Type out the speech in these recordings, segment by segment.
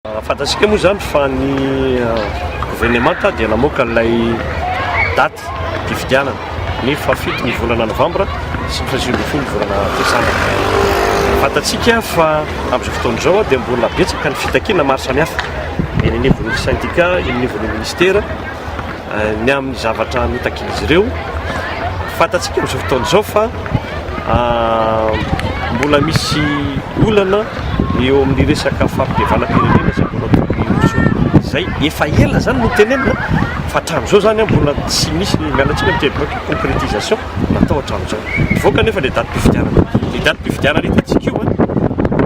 Fantatsika moa zany fa ny gouvernement dia namoaka ilay daty fifidianana ny fafito ny volana novambra sy ny fasimbifolo ny volana desambra. Fantatsika fa amin'izao fotoana izao dia mbola betsaka ny fitakiana maro samihafa eny anivon'ny syndicat, eny anivon'ny ministera ny amin'ny zavatra mitakina izy ireo. Fantatsika amin'izao fotoana izao fa mbola misy olana eo amin'ny resaka fampidevalam-pirenena izay mbola tokony hosorana. Izay efa ela zany no tenenina fa hatramin'izao zany mbola tsy misy mialatsika mitebaka concrétisation natao hatramin'izao. Mivoaka nefa le datim-pifidianana. Ny datim-pifidianana hitantsika io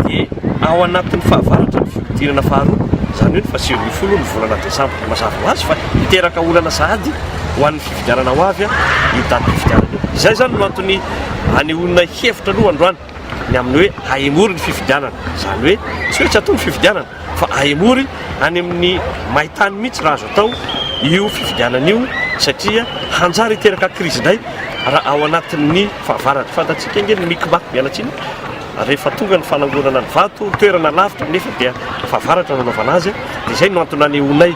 dia ao anatin'ny fahavaratra ny fidirana faharoa, zany hoe ny fasimbifolo ny volana desambra. Mazava ho azy fa hiteraka olana sahady ho an'ny fifidianana ho avy io datim-pifidianana io. Izay zany no antony hanehoana hevitra aloha androany ny amin'ny hoe hahemory ny fifidianana. Zany hoe tsy hoe tsy atao ny fifidianana fa hahemory any amin'ny mahitany mihitsy raha azo atao io fifidianana io satria hanjary hiteraka krizy indray raha ao anatin'ny fahavaratra. Fantatsika ingeny mikimaky mialatsiny rehefa tonga ny fanangonana ny vato toerana lavitra nefa dia fahavaratra nanaovana azy dia izay no antony hanehoanay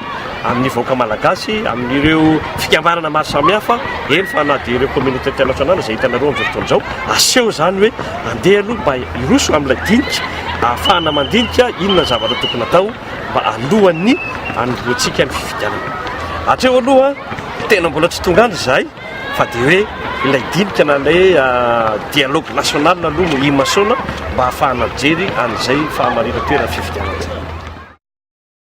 amin'ny vahoaka malagasy amin'ireo fikambanana maro samihafa eny fa na dia ireo communauté internationale izay hitanareo amin'izao fotoana izao aseho zany hoe andeha aloha mba hiroso amin'ilay dinika ahafahana mandinika inona zavatra tokony atao mba alohan'ny anomboantsika ny fifidianana. Hatreo aloha tena mbola tsy tonga andry izay fa dia hoe ilay dinika na ilay dialogue national aloha no imasona mba ahafahana mijery an'izay fahamarina toerana fifidianana.